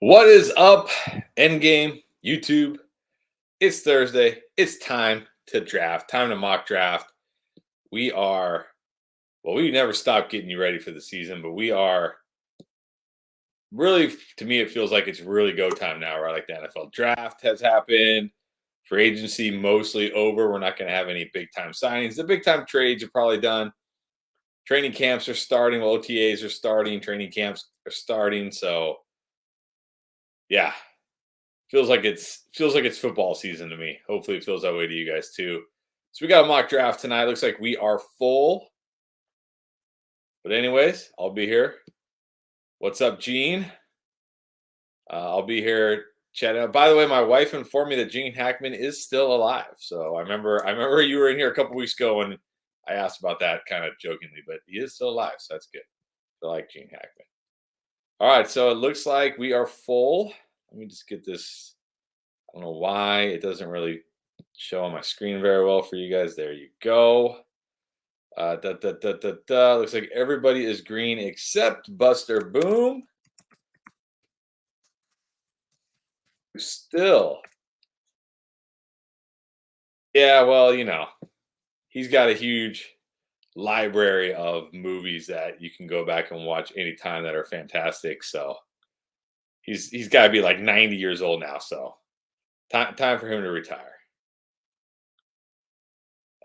What is up, Endgame, YouTube? It's Thursday. It's time to draft, time to mock draft. We never stop getting you ready for the season, but we are really, to me, it feels like it's really go time now, right? Like the NFL draft has happened, free agency mostly over. We're not going to have any big time signings. The big time trades are probably done. Training camps are starting, OTAs are starting, training camps are starting. So, yeah, feels like it's football season to me. Hopefully it feels that way to you guys too. So we got a mock draft tonight. Looks like we are full. But anyways, I'll be here. What's up, Gene? I'll be here chatting. By the way, my wife informed me that Gene Hackman is still alive. So I remember you were in here a couple weeks ago and I asked about that kind of jokingly, but he is still alive, so that's good. I like Gene Hackman. All right, so it looks like we are full. Let me just get this. I don't know why it doesn't really show on my screen very well for you guys. There you go. Looks like everybody is green except Buster Boom. Still. Yeah, well, he's got a huge library of movies that you can go back and watch anytime that are fantastic. So he's got to be like 90 years old now. So time for him to retire.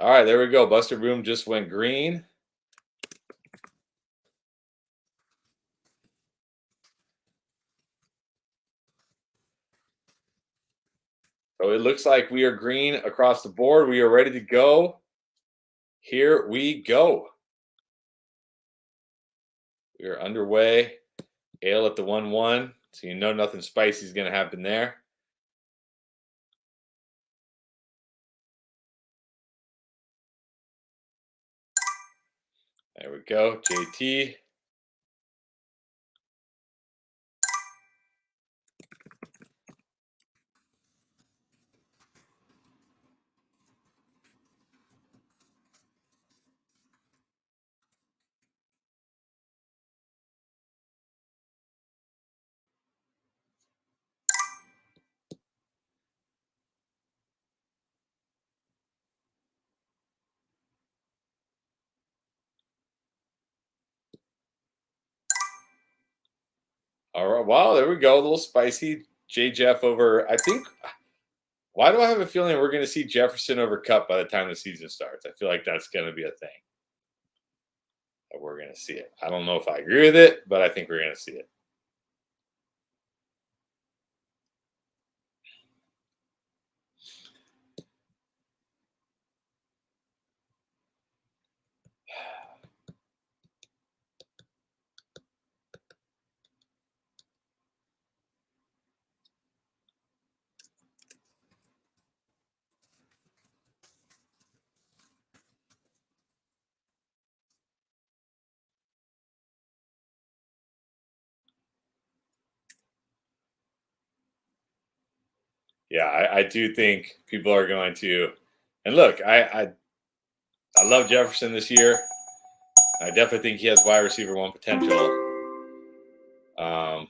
All right, there we go. Buster Boom just went green. So it looks like we are green across the board. We are ready to go. Here we go. We are underway. Ale at the 1-1. So you know nothing spicy is going to happen there. There we go. JT. All right. Wow, there we go. A little spicy. J. Jeff over, I think. Why do I have a feeling we're going to see Jefferson over Cup by the time the season starts? I feel like that's going to be a thing. That we're going to see it. I don't know if I agree with it, but I think we're going to see it. Yeah, I do think people are going to. And look, I love Jefferson this year. I definitely think he has wide receiver one potential. I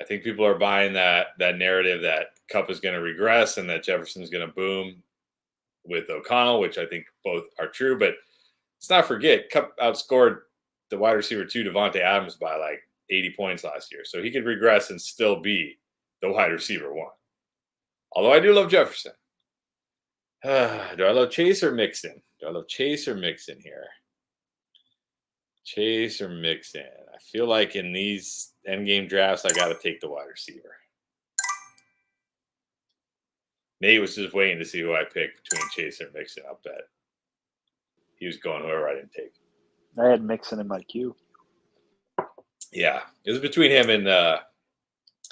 think people are buying that narrative that Cup is going to regress and that Jefferson is going to boom with O'Connell, which I think both are true. But let's not forget, Cup outscored the wide receiver two, Devontae Adams, by like 80 points last year. So he could regress and still be the wide receiver one. Although I do love Jefferson. Do I love Chase or Mixon? Do I love Chase or Mixon here? Chase or Mixon? I feel like in these endgame drafts, I got to take the wide receiver. Nate was just waiting to see who I picked between Chase or Mixon. I'll bet he was going whoever I didn't take. I had Mixon in my queue. Yeah, it was between him and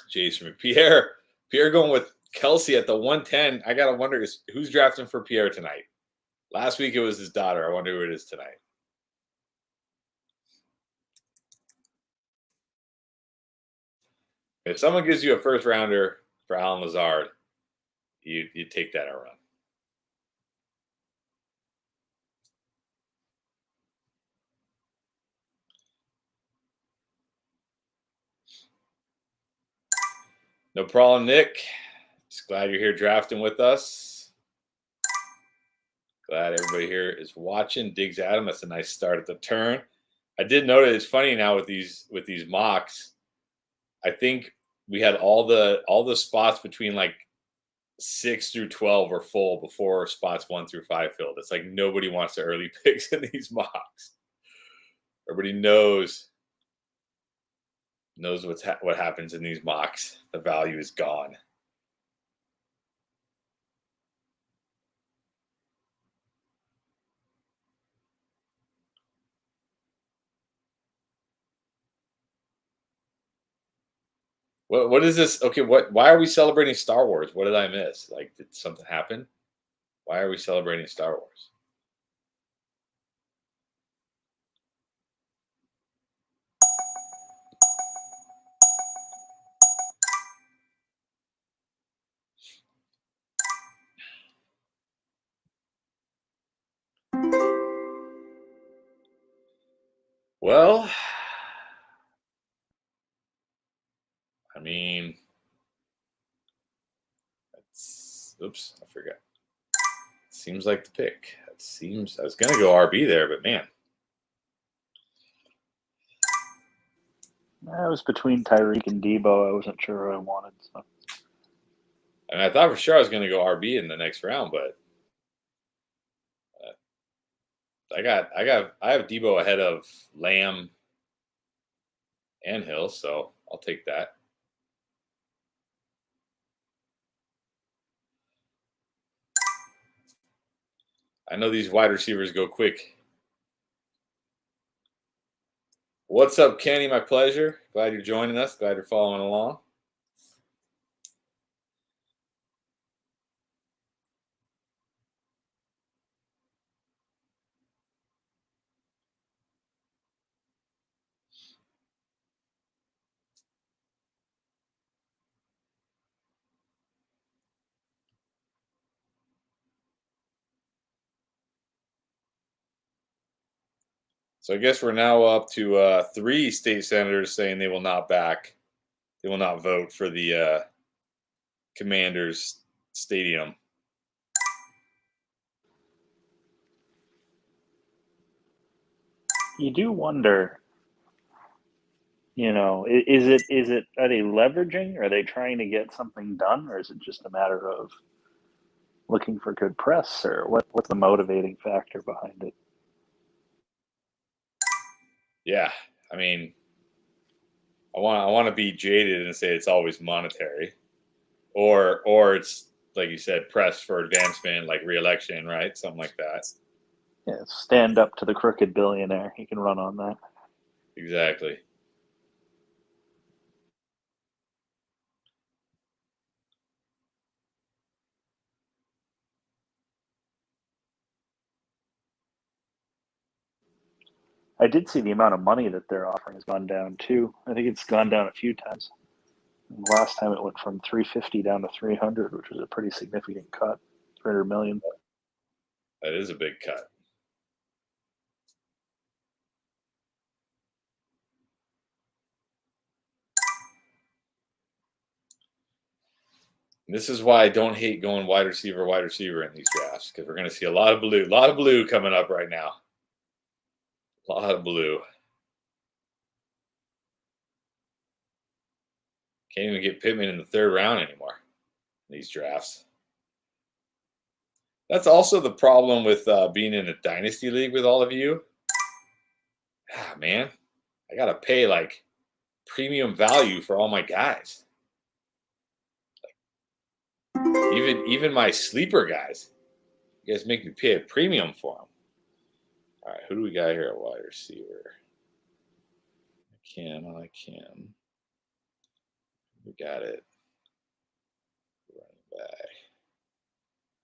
Jason Pierre. Pierre going with Kelsey at the 110. I gotta wonder who's drafting for Pierre tonight. Last week it was his daughter. I wonder who it is tonight. If someone gives you a first rounder for Alan Lazard, you take that and run. No problem, Nick. Just glad you're here drafting with us. Glad everybody here is watching. Diggs Adam, that's a nice start at the turn. I did notice it's funny now with these mocks. I think we had all the spots between like 6 through 12 were full before spots 1 through 5 filled. It's like nobody wants to early picks in these mocks. Everybody knows what happens in these mocks. The value is gone. What is this? Okay, why are we celebrating Star Wars? What did I miss? Like, did something happen? Why are we celebrating Star Wars? Well, I mean, oops, I forgot. Seems like the pick. It seems I was gonna go RB there, but man. I was between Tyreek and Debo. I wasn't sure what I wanted. So. And I thought for sure I was gonna go RB in the next round, but I have Debo ahead of Lamb and Hill, so I'll take that. I know these wide receivers go quick. What's up, Kenny? My pleasure. Glad you're joining us. Glad you're following along. So I guess we're now up to 3 state senators saying they will not vote for the Commanders Stadium. You do wonder, is it are they leveraging? Are they trying to get something done, or is it just a matter of looking for good press, or what's the motivating factor behind it? Yeah, I mean, I want to be jaded and say it's always monetary, or it's like you said, press for advancement, like re-election, right? Something like that. Yeah, stand up to the crooked billionaire. He can run on that. Exactly. I did see the amount of money that they're offering has gone down too. I think it's gone down a few times. And last time it went from 350 down to 300, which was a pretty significant cut. 300 million. That is a big cut. And this is why I don't hate going wide receiver in these drafts, because we're going to see a lot of blue coming up right now. A lot of blue. Can't even get Pittman in the 3rd round anymore in these drafts. That's also the problem with being in a dynasty league with all of you. Ah, man, I got to pay like premium value for all my guys. Even my sleeper guys. You guys make me pay a premium for them. All right, who do we got here at wide receiver? I like him. We got it. Running back.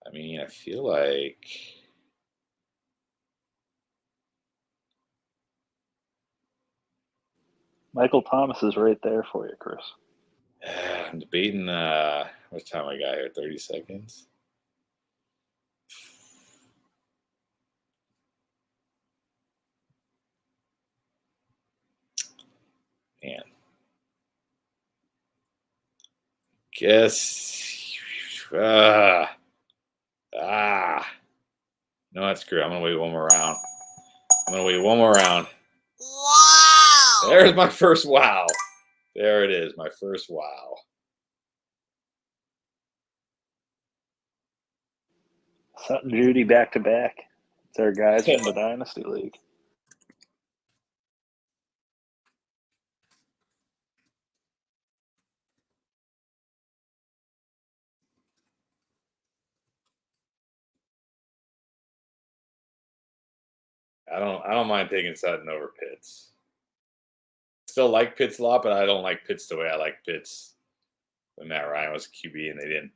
I mean, I feel like Michael Thomas is right there for you, Chris. I'm debating what time I got here. 30 seconds. Man. Guess. No, that's screw. I'm gonna wait one more round. Wow! There's my first wow. There it is, my first wow. Sutton Judy back to back. It's our guys from the Dynasty League. I don't mind taking Sutton over Pitts. Still like Pitts a lot, but I don't like Pitts the way I like Pitts when Matt Ryan was a QB and they didn't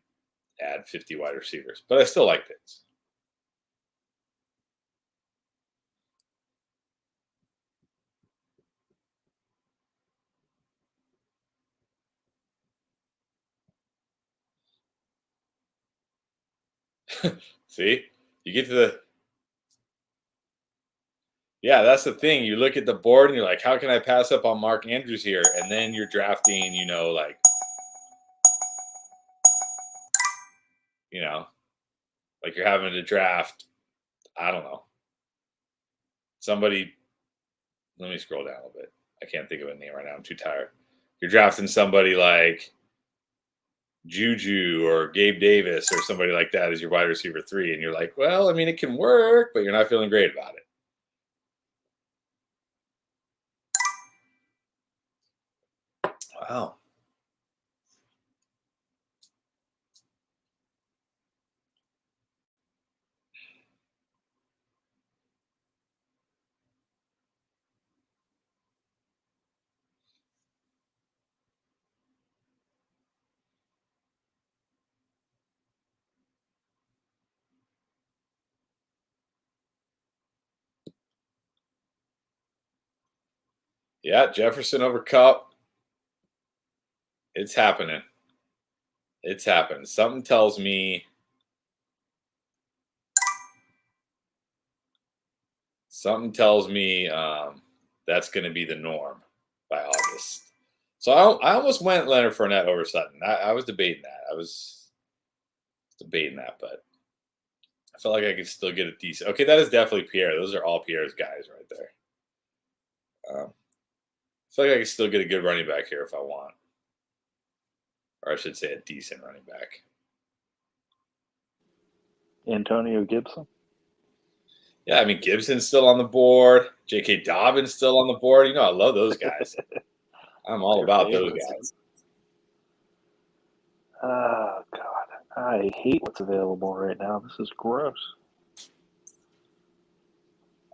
add 50 wide receivers. But I still like Pitts. See? You get to the Yeah, that's the thing. You look at the board and you're like, how can I pass up on Mark Andrews here? And then you're drafting, like you're having to draft, I don't know. Somebody, let me scroll down a little bit. I can't think of a name right now. I'm too tired. You're drafting somebody like Juju or Gabe Davis or somebody like that as your wide receiver 3. And you're like, well, I mean, it can work, but you're not feeling great about it. Wow. Yeah, Jefferson over Cup. It's happening. It's happened. Something tells me that's going to be the norm by August. So I almost went Leonard Fournette over Sutton. I was debating that. But I felt like I could still get a decent. Okay, that is definitely Pierre. Those are all Pierre's guys right there. I feel like I could still get a good running back here if I want. Or I should say a decent running back. Antonio Gibson. Yeah, I mean, Gibson's still on the board. J.K. Dobbins still on the board. I love those guys. I'm all about those guys. Oh, God. I hate what's available right now. This is gross.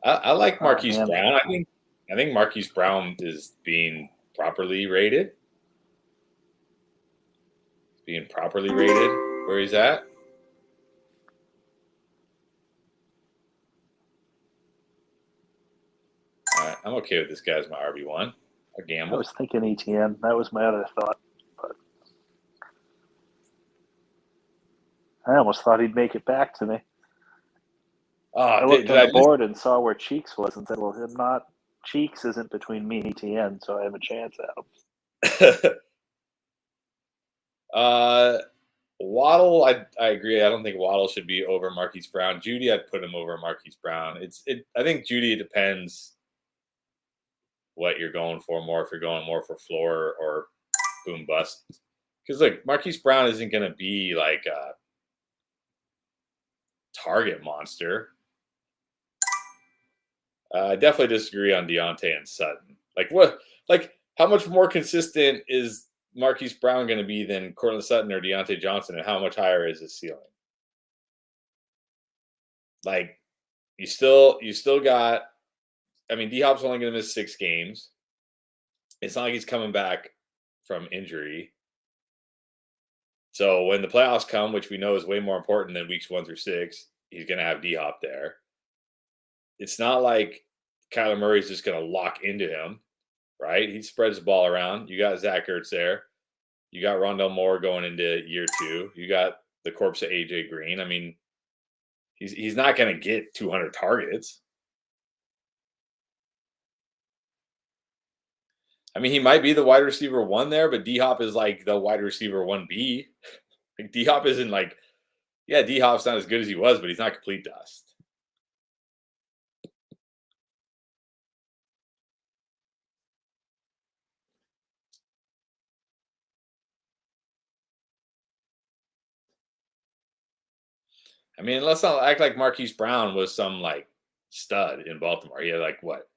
I like Marquise Brown. I think Marquise Brown is being properly rated. Where he's at. All right, I'm okay with this guy as my RB1. A gamble. I was thinking ETN. That was my other thought. But I almost thought he'd make it back to me. I looked on the board and saw where Cheeks was and said, well, Cheeks isn't between me and ETN, so I have a chance at him. Waddle, I agree. I don't think Waddle should be over Marquise Brown. Judy, I'd put him over Marquise Brown. I think Judy, it depends what you're going for more. If you're going more for floor or boom bust, because like Marquise Brown isn't going to be like a target monster. I definitely disagree on Deontay and Sutton. How much more consistent is Marquise Brown going to be than Cortland Sutton or Deontay Johnson, and how much higher is his ceiling? Like, you still got. I mean, D Hop's only going to miss 6 games. It's not like he's coming back from injury. So when the playoffs come, which we know is way more important than weeks 1 through 6, he's going to have D Hop there. It's not like Kyler Murray's just going to lock into him, right? He spreads the ball around. You got Zach Ertz there. You got Rondell Moore going into year 2. You got the corpse of AJ Green. I mean, he's not going to get 200 targets. I mean, he might be the wide receiver 1 there, but D-Hop is like the wide receiver 1B. Like D-Hop isn't like, yeah, D-Hop's not as good as he was, but he's not complete dust. I mean, let's not act like Marquise Brown was some like stud in Baltimore. He had like what?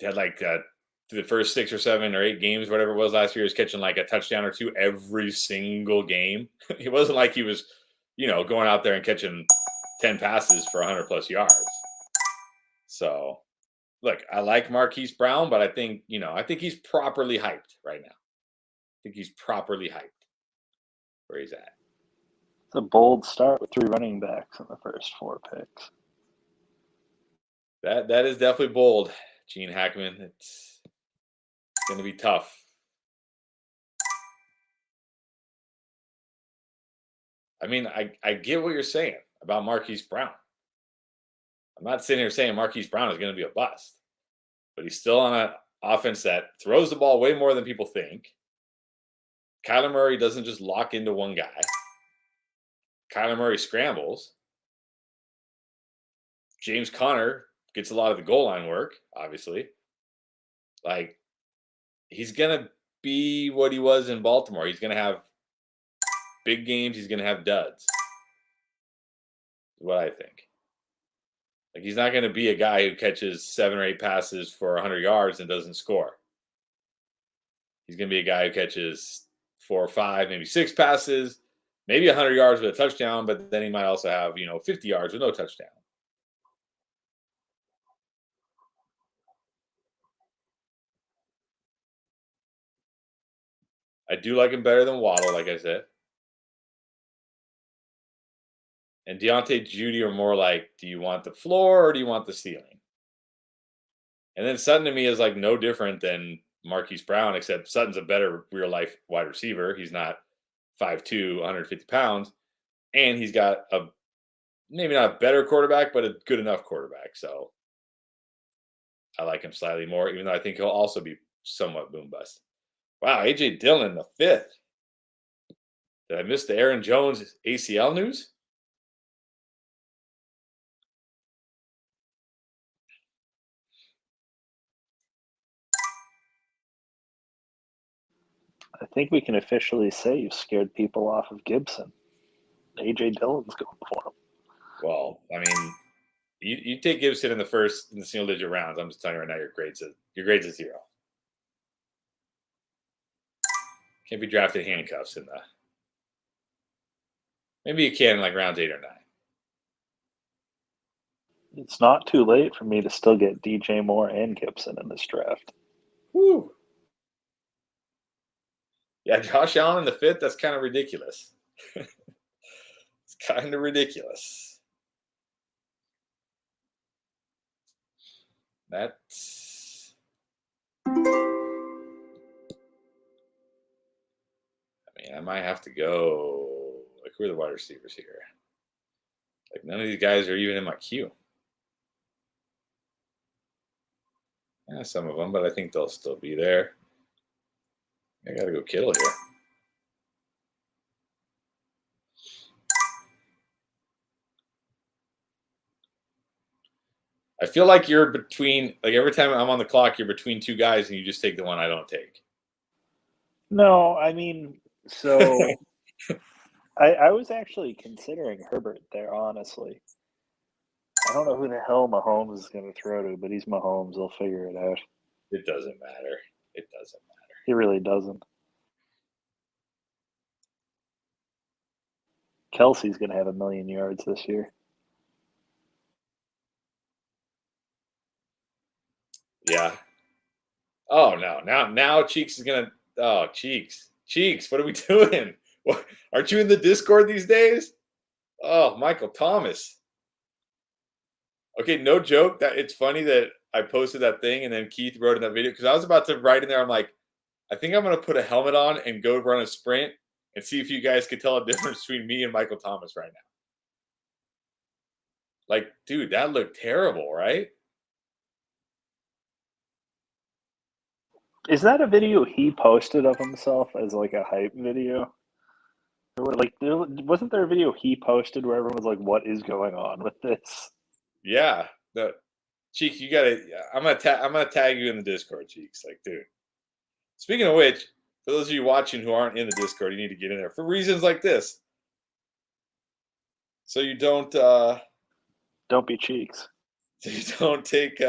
Had like the first 6 or 7 or 8 games, whatever it was last year, he was catching like a touchdown or 2 every single game. It wasn't like he was, going out there and catching 10 passes for 100 plus yards. So, look, I like Marquise Brown, but I think he's properly hyped right now. I think he's properly hyped where he's at. It's a bold start with 3 running backs in the first 4 picks. That is definitely bold, Gene Hackman. It's going to be tough. I mean, I get what you're saying about Marquise Brown. I'm not sitting here saying Marquise Brown is going to be a bust, but he's still on an offense that throws the ball way more than people think. Kyler Murray doesn't just lock into one guy. Kyler Murray scrambles. James Conner gets a lot of the goal line work, obviously. Like, he's going to be what he was in Baltimore. He's going to have big games. He's going to have duds. Is what I think. Like, he's not going to be a guy who catches 7 or 8 passes for 100 yards and doesn't score. He's going to be a guy who catches 4 or 5, maybe 6 passes, maybe 100 yards with a touchdown, but then he might also have, 50 yards with no touchdown. I do like him better than Waddle, like I said. And Deontay Judy are more like, do you want the floor or do you want the ceiling? And then Sutton to me is like no different than Marquise Brown, except Sutton's a better real life wide receiver. He's not 5'2", 150 pounds. And he's got maybe not a better quarterback, but a good enough quarterback. So I like him slightly more, even though I think he'll also be somewhat boom bust. Wow, A.J. Dillon, the 5th. Did I miss the Aaron Jones ACL news? I think we can officially say you've scared people off of Gibson. A.J. Dillon's going for him. Well, I mean, you take Gibson in the single-digit rounds. I'm just telling you right now, your grade's a 0. Can't be drafted handcuffs in the. Maybe you can in like rounds 8 or 9. It's not too late for me to still get DJ Moore and Gibson in this draft. Woo. Yeah, Josh Allen in the 5th, that's kind of ridiculous. It's kind of ridiculous. That's. I mean, I might have to go. Like, who are the wide receivers here? Like, none of these guys are even in my queue. Yeah, some of them, but I think they'll still be there. I gotta go Kittle here. I feel like you're between, like every time I'm on the clock, you're between 2 guys and you just take the one I don't take. No, I mean, so I was actually considering Herbert there, honestly. I don't know who the hell Mahomes is going to throw to, but he's Mahomes. He'll figure it out. It doesn't matter. It doesn't matter. He really doesn't. Kelsey's going to have 1,000,000 yards this year. Yeah. Oh, no. Now Cheeks is going to. Oh, Cheeks. Cheeks, what are we doing? What, aren't you in the Discord these days? Oh, Michael Thomas. Okay, no joke. That it's funny that I posted that thing and then Keith wrote in that video because I was about to write in there. I'm like, I think I'm going to put a helmet on and go run a sprint and see if you guys could tell a difference between me and Michael Thomas right now. Like, dude, that looked terrible, right? Is that a video he posted of himself as like a hype video? Wasn't there a video he posted where everyone was like, "What is going on with this?" Yeah. Cheek, you gotta. I'm gonna tag you in the Discord, Cheeks. Like, dude. Speaking of which, for those of you watching who aren't in the Discord, you need to get in there for reasons like this, so you don't Don't be cheeks. so you don't take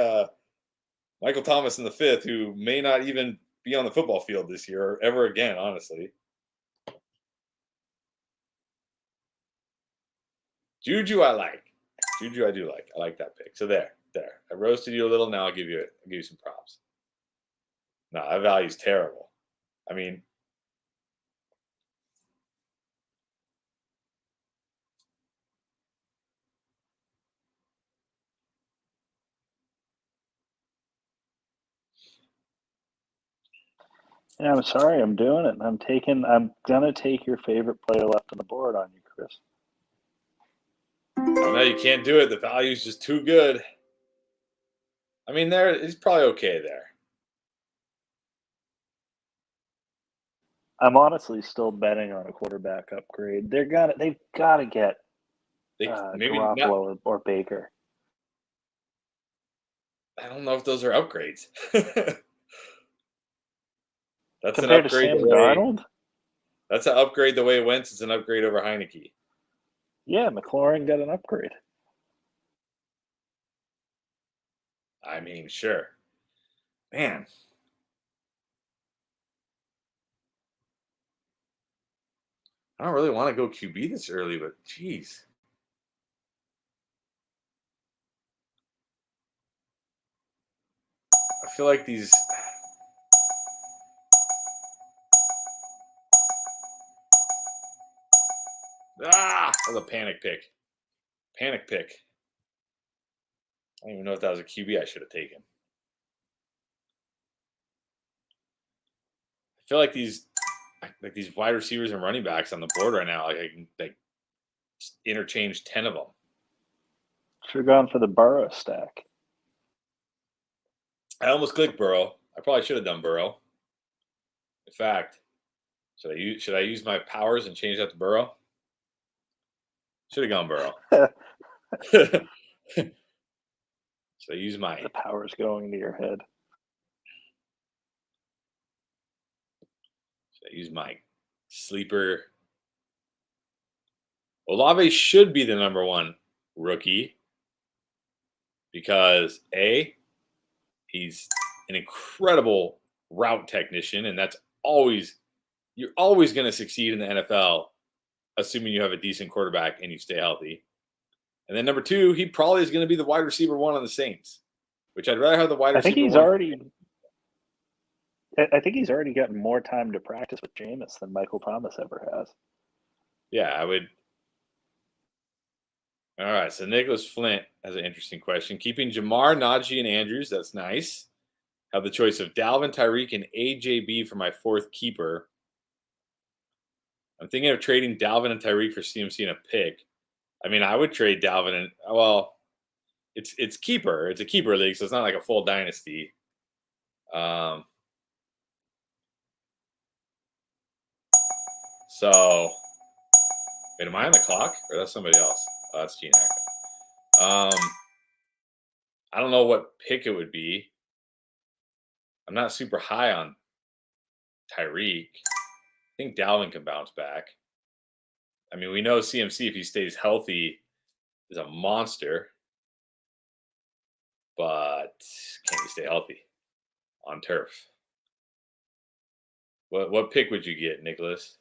Michael Thomas in the fifth, who may not even be on the football field this year or ever again, honestly. Juju, I like. Juju, I do like. I like that pick. So there. I roasted you a little. Now I'll give you some props. No, that value's terrible. I mean, Yeah, I'm sorry, I'm doing it. I'm gonna take your favorite player left on the board on you, Chris. oh, no, you can't do it. The value's just too good. I mean, he's probably okay there. I'm honestly still betting on a quarterback upgrade. They've got to get Maybe not. Garoppolo or Baker. I don't know if those are upgrades. That's Compared an to upgrade. Sam Darnold? That's an upgrade the way Wentz is an upgrade over Heineke. Yeah, McLaurin got an upgrade. I mean, sure. Man. I don't really want to go QB this early, but geez. I feel like these. That was a panic pick. Panic pick. I don't even know if that was a QB I should have taken. I feel like these wide receivers and running backs on the board right now, like I can interchange 10 of them. Should have gone for the Burrow stack. I almost clicked Burrow. I probably should have done Burrow. In fact, should I use my powers and change that to Burrow? Should have gone Burrow. Should I use my The power's going to your head. Should I use my sleeper? Olave should be the number one rookie because he's an incredible route technician, and you're always going to succeed in the NFL, assuming you have a decent quarterback and you stay healthy. And then number two, he probably is going to be the wide receiver one on the Saints, which I'd rather have the wide receiver. I think he's already gotten more time to practice with Jameis than Michael Thomas ever has. Yeah, I would. All right, so Nicholas Flint has an interesting question. Keeping Jamar, Najee, and Andrews, that's nice. Have the choice of Dalvin, Tyreek, and AJB for my fourth keeper. I'm thinking of trading Dalvin and Tyreek for CMC and a pick. I mean, I would trade Dalvin and it's keeper. It's a keeper league, so it's not like a full dynasty. So, wait, am I on the clock or that's somebody else? Oh, that's Gene Hackman. I don't know what pick it would be. I'm not super high on Tyreek. I think Dalvin can bounce back. I mean, we know CMC, if he stays healthy, is a monster. But can he stay healthy on turf? What pick would you get, Nicholas?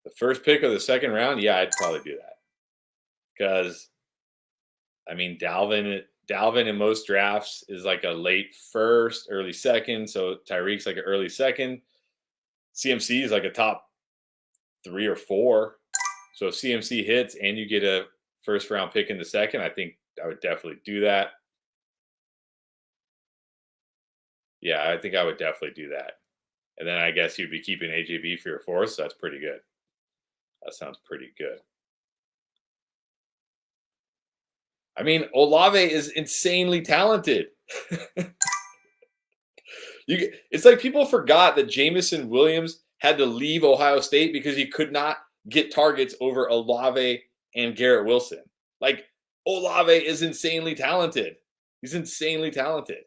The first pick of the second round? Yeah, I'd probably do that. Because, I mean, Dalvin Dalvin in most drafts is like a late first, early second. So Tyreek's like an early second. CMC is like a top 3 or 4. So if CMC hits and you get a first round pick in the second, I think I would definitely do that. Yeah, I think I would definitely do that. And then I guess you'd be keeping AJB for your fourth. So that's pretty good. That sounds pretty good. I mean, Olave is insanely talented. It's like people forgot that Jamison Williams had to leave Ohio State because he could not get targets over Olave and Garrett Wilson. Like, Olave is insanely talented. He's insanely talented.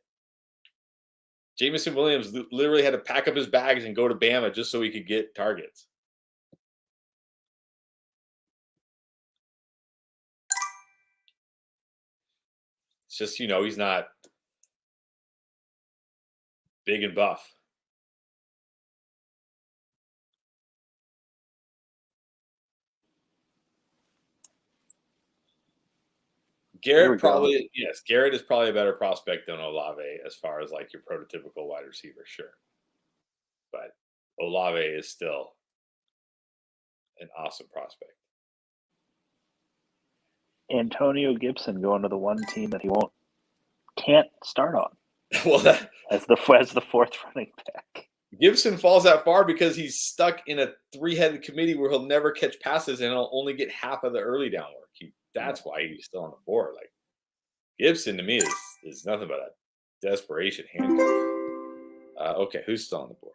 Jamison Williams literally had to pack up his bags and go to Bama just so he could get targets. It's just, he's not big and buff. Garrett is probably a better prospect than Olave as far as like your prototypical wide receiver, sure. But Olave is still an awesome prospect. Antonio Gibson going to the one team that he can't start on. Well, as the fourth running back. Gibson falls that far because he's stuck in a 3-headed committee where he'll never catch passes and he'll only get half of the early down work. That's why he's still on the board. Like, Gibson to me is nothing but a desperation handcuff. Okay, who's still on the board?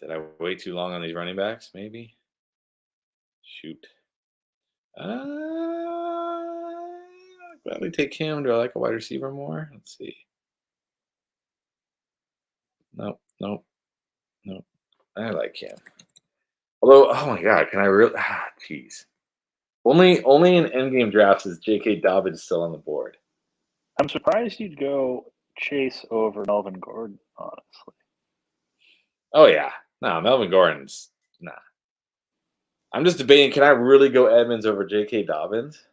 Did I wait too long on these running backs? Maybe. Shoot. I'll gladly take him. Do I like a wide receiver more? Let's see. Nope. I like him. Although, oh my god, can I really? Jeez. Only in endgame drafts is J.K. Dobbins still on the board. I'm surprised you'd go Chase over Melvin Gordon, honestly. Oh yeah, no, Melvin Gordon's nah. I'm just debating. Can I really go Edmonds over J.K. Dobbins?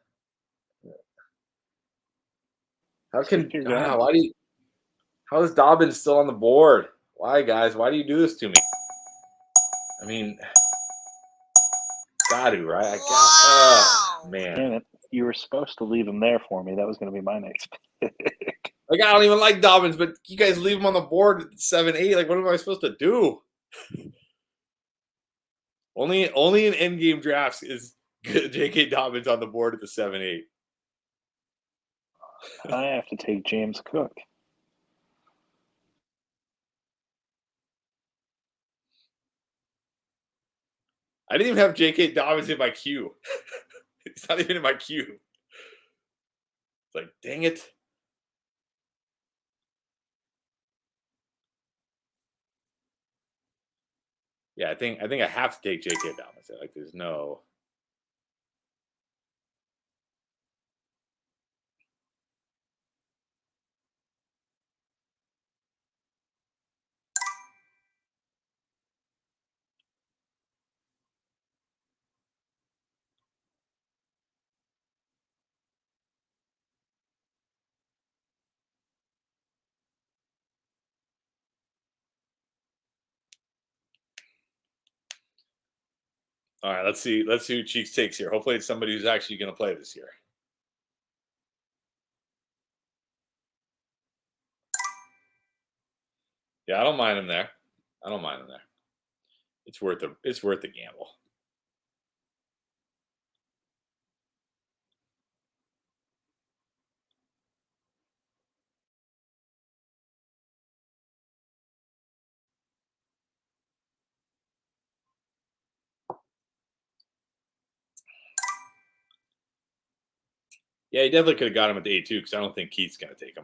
How is Dobbins still on the board? Why, guys? Why do you do this to me? I mean, got to, right? Man. Damn it. You were supposed to leave him there for me. That was going to be my next pick. Like, I don't even like Dobbins, but you guys leave him on the board at 7-8. Like, what am I supposed to do? Only in endgame drafts is J.K. Dobbins on the board at the 7-8. I have to take James Cook. I didn't even have J.K. Dobbins in my queue. It's not even in my queue. It's like, dang it. Yeah, I think I have to take J.K. Dobbins. Like, there's no. All right, let's see who Cheeks takes here. Hopefully, it's somebody who's actually going to play this year. Yeah, I don't mind him there. It's worth the gamble. Yeah, he definitely could have got him at the 8-2 because I don't think Keith's going to take him.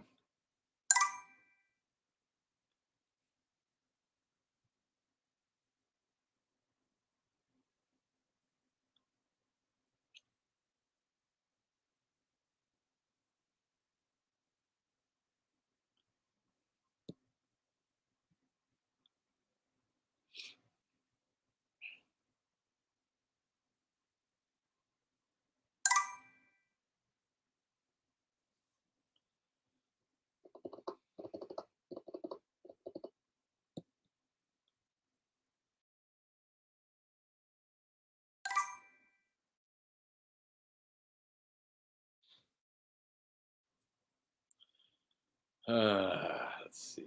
Let's see.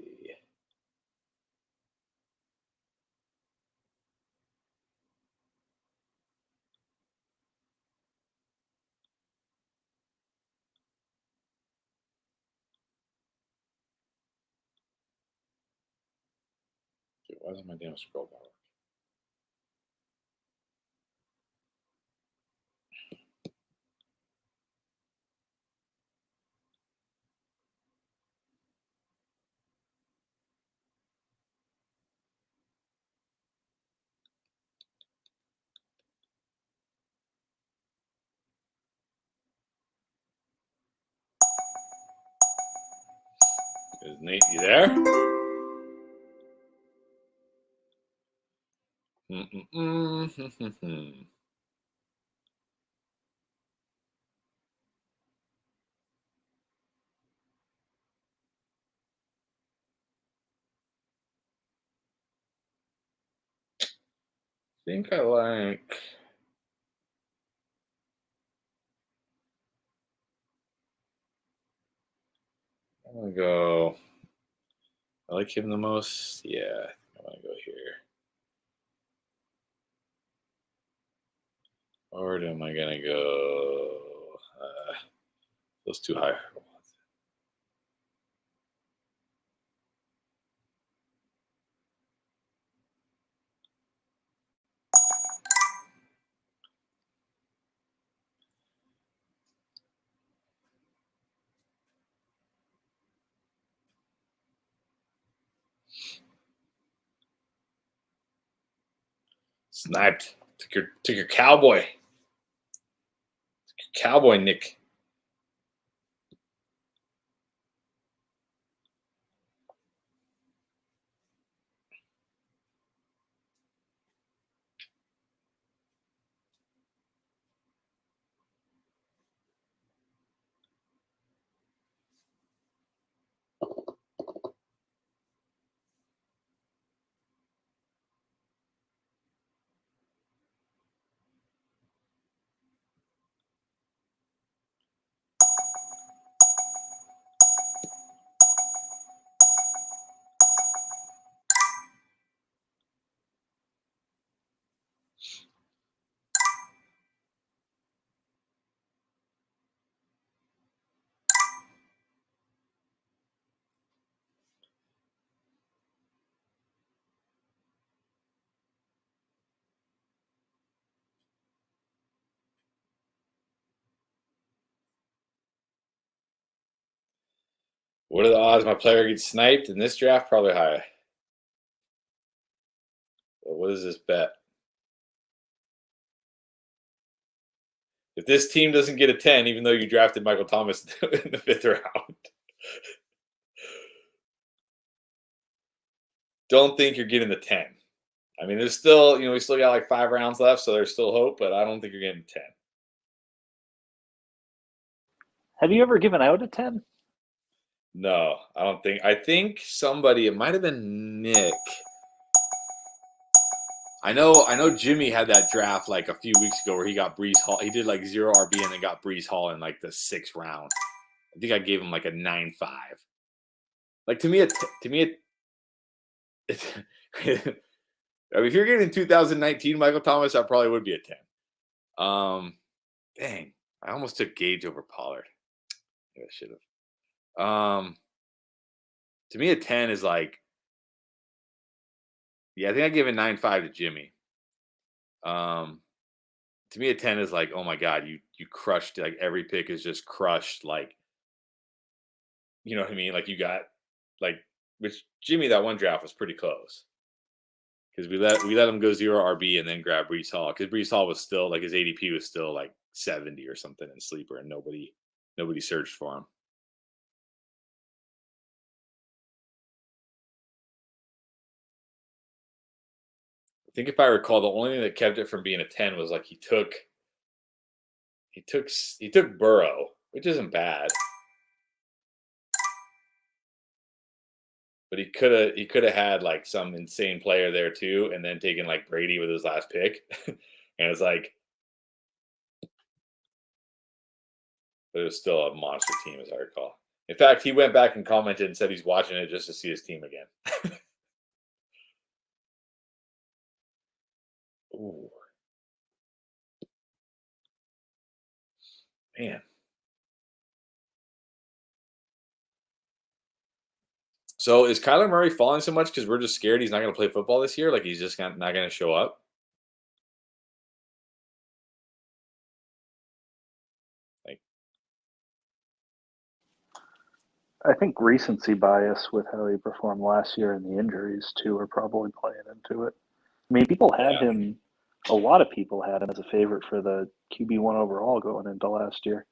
Dude, why isn't my damn scroll bar? Is Nate, you there? I think I like. I'm gonna go. I like him the most. Yeah, I'm gonna go here. Or am I gonna go? Those too high. Sniped. Took your cowboy. Cowboy Nick. What are the odds my player gets sniped in this draft? Probably high. Well, what is this bet? If this team doesn't get a 10, even though you drafted Michael Thomas in the 5th round, don't think you're getting the 10. I mean, there's still, we still got like 5 rounds left, so there's still hope, but I don't think you're getting 10. Have you ever given out a 10? No, I don't think. I think somebody, it might have been Nick. I know Jimmy had that draft like a few weeks ago where he got Brees Hall. He did like 0 RB and then got Brees Hall in like the 6th round. I think I gave him like a 9.5. Like to me, I mean, if you're getting 2019 Michael Thomas, that probably would be a 10. Dang, I almost took Gage over Pollard. Maybe I should have. To me, a 10 is like, yeah, I think I gave a 9.5 to Jimmy. To me, a 10 is like, oh my God, you crushed, like every pick is just crushed, like, you know what I mean? Like you got, like, which Jimmy, that one draft was pretty close. Because we let him go 0 RB and then grab Brees Hall. Because Brees Hall was still, like his ADP was still like 70 or something in sleeper, and nobody searched for him. I think if I recall, the only thing that kept it from being a 10 was like he took Burrow, which isn't bad. But he could have had like some insane player there too, and then taken like Brady with his last pick. And it's like, but it was still a monster team, as I recall. In fact, he went back and commented and said he's watching it just to see his team again. Ooh. Man. So is Kyler Murray falling so much because we're just scared he's not going to play football this year? Like he's just not going to show up? Like, I think recency bias with how he performed last year and the injuries too are probably playing into it. I mean, people had him. A lot of people had him as a favorite for the QB1 overall going into last year.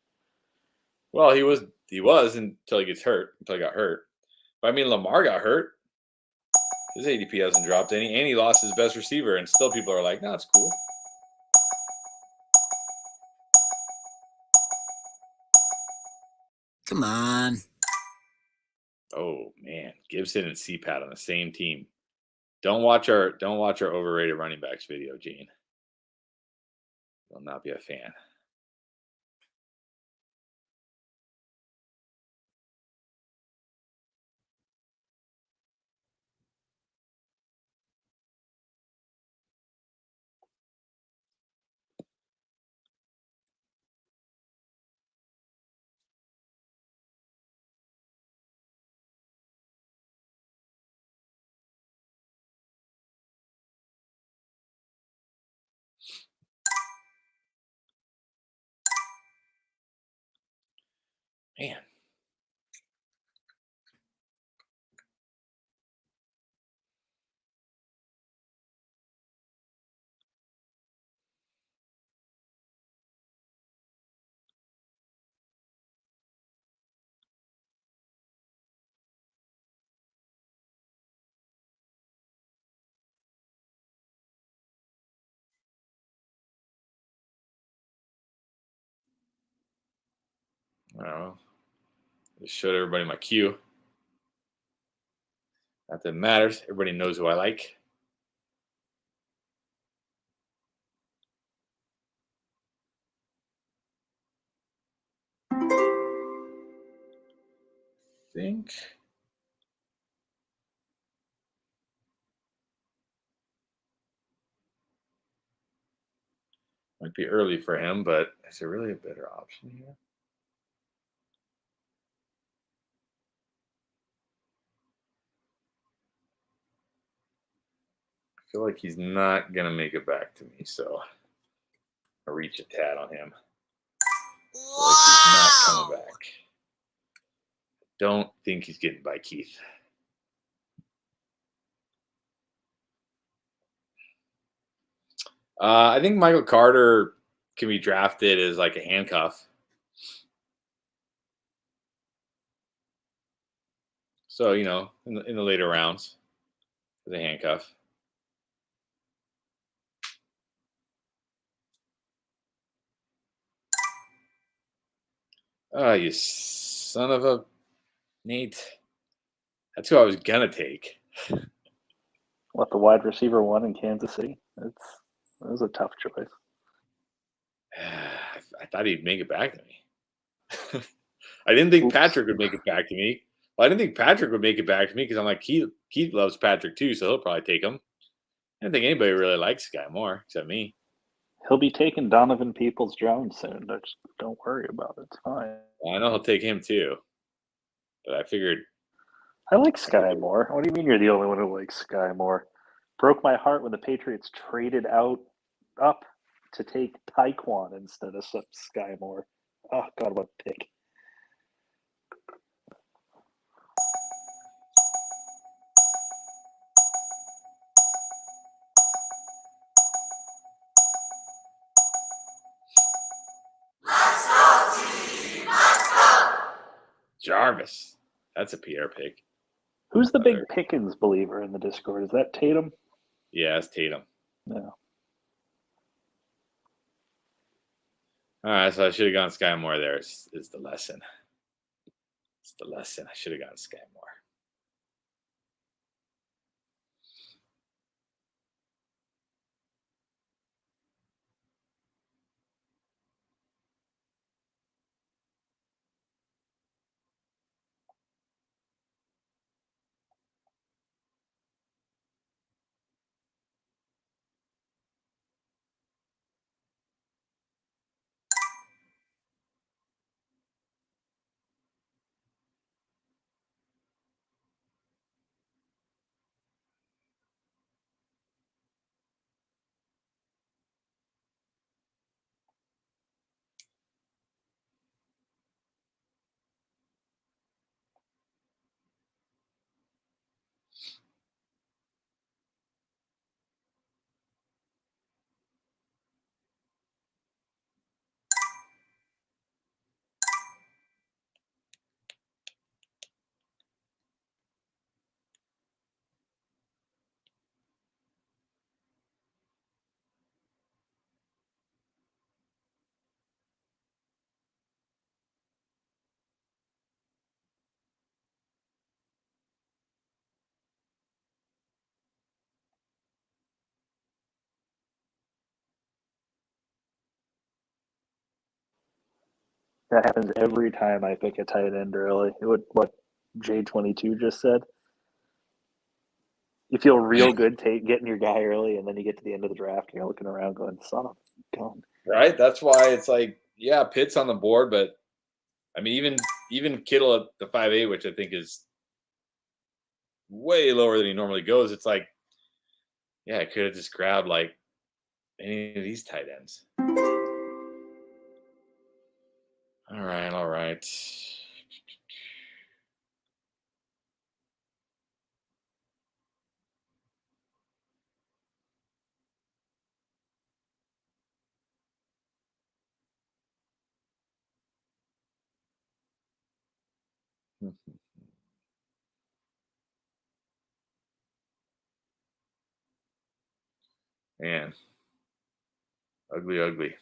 well, he was until he got hurt. But I mean, Lamar got hurt. His ADP hasn't dropped any, and he lost his best receiver, and still people are like, "No, it's cool." Come on. Oh man, Gibson and CPAT on the same team. Don't watch our overrated running backs video, Gene. Will not be a fan. Man. I don't know. Just showed everybody my queue. Not that it matters. Everybody knows who I like. Think. Might be early for him, but is there really a better option here? I feel like he's not going to make it back to me, so I'll reach a tad on him. I feel like he's not coming back. Don't think he's getting by Keith. I think Michael Carter can be drafted as like a handcuff. So, in the later rounds, as a handcuff. Oh, you son of a Nate. That's who I was going to take. What, the wide receiver one in Kansas City? That was a tough choice. I thought he'd make it back to me. I didn't think Patrick would make it back to me. Well, I didn't think Patrick would make it back to me because I'm like, Keith loves Patrick too, so he'll probably take him. I don't think anybody really likes Sky more except me. He'll be taking Donovan Peoples-Jones soon. Just don't worry about it. It's fine. Well, I know he'll take him too. But I figured. I like Sky more. What do you mean you're the only one who likes Sky more? Broke my heart when the Patriots traded up to take Tyquan instead of Sky Moore. Oh, God, what a pick. Jarvis. That's a PR pick. Who's the big Pickens believer in the Discord? Is that Tatum? Yeah, it's Tatum. No. All right, so I should have gone Sky Moore there is the lesson. It's the lesson. I should have gone Sky Moore. That happens every time I pick a tight end early. What J22 just said. You feel real good getting your guy early, and then you get to the end of the draft, and you're looking around going, son of a gun. Right? That's why it's like, yeah, Pitt's on the board, but I mean, even Kittle at the 5'8", which I think is way lower than he normally goes, it's like, yeah, I could have just grabbed like any of these tight ends. All right, all right. Man, ugly, ugly.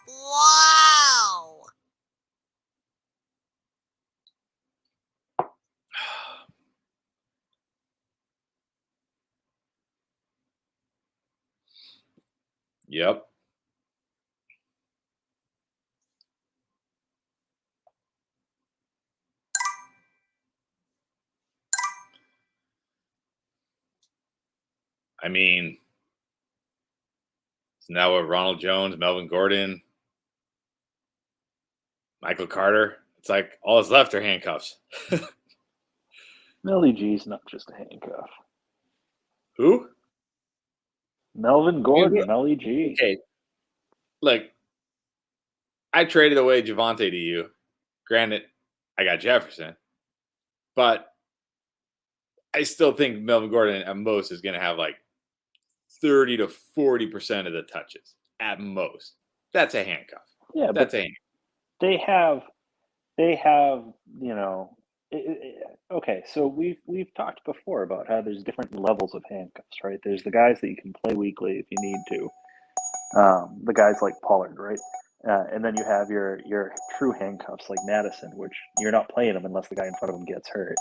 Wow. Yep. I mean, so now with Ronald Jones, Melvin Gordon, Michael Carter, it's like all that's left are handcuffs. Melly G's not just a handcuff. Who? Melvin Gordon, Melly G. Okay. Look, I traded away Javante to you. Granted, I got Jefferson, but I still think Melvin Gordon at most is going to have like 30 to 40% of the touches at most. That's a handcuff. Yeah, That's but a handcuff. they have, okay, so we've talked before about how there's different levels of handcuffs, right? There's the guys that you can play weekly if you need to, the guys like Pollard, right? And then you have your true handcuffs like Madison, which you're not playing them unless the guy in front of him gets hurt.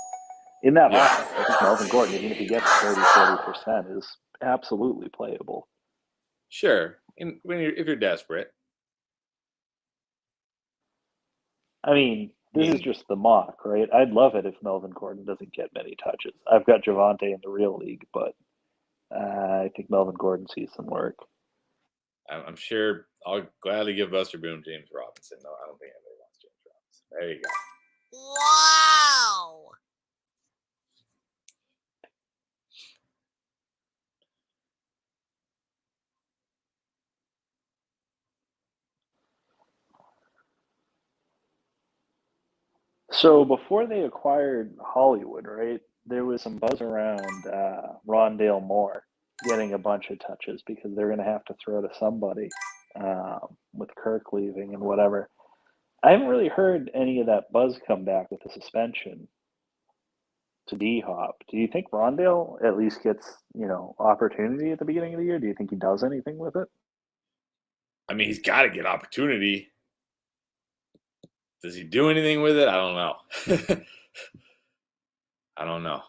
In that lineup, I think Melvin Gordon, even if he gets 30-40%, is absolutely playable. Sure, if you're desperate. I mean, this is just the mock, right? I'd love it if Melvin Gordon doesn't get many touches. I've got Javante in the real league, but I think Melvin Gordon sees some work. I'm sure I'll gladly give Buster Boone James Robinson. No, I don't think anybody wants James Robinson. There you go. Wow. So before they acquired Hollywood, right, there was some buzz around Rondale Moore getting a bunch of touches because they're going to have to throw to somebody with Kirk leaving and whatever. I haven't really heard any of that buzz come back with the suspension to D-Hop. Do you think Rondale at least gets, opportunity at the beginning of the year? Do you think he does anything with it? I mean, he's got to get opportunity. Does he do anything with it? I don't know. I don't know.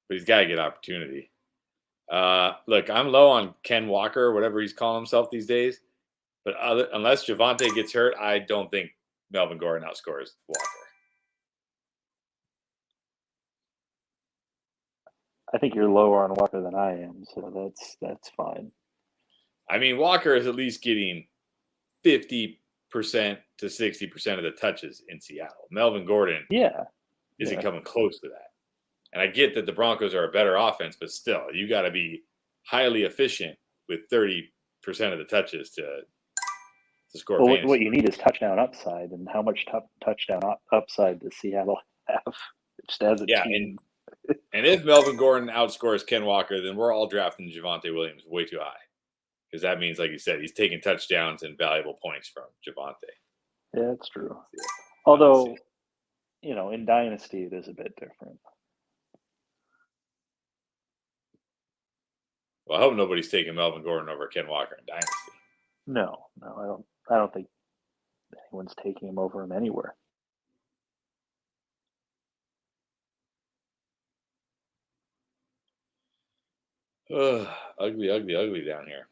But he's got to get opportunity. Look, I'm low on Ken Walker, whatever he's calling himself these days. But unless Javante gets hurt, I don't think Melvin Gordon outscores Walker. I think you're lower on Walker than I am, so that's fine. I mean, Walker is at least getting 50% to 60% of the touches in Seattle. Melvin Gordon isn't coming close to that. And I get that the Broncos are a better offense, but still, you got to be highly efficient with 30% of the touches to score. Well, what you need is touchdown upside, and how much touchdown upside does Seattle have? Just as a team. And if Melvin Gordon outscores Ken Walker, then we're all drafting Javante Williams way too high. Because that means, like you said, he's taking touchdowns and valuable points from Javante. Yeah, that's true. Although, in Dynasty, it is a bit different. Well, I hope nobody's taking Melvin Gordon over Ken Walker in Dynasty. No, I don't think anyone's taking him over him anywhere. Ugh, ugly, ugly, ugly down here.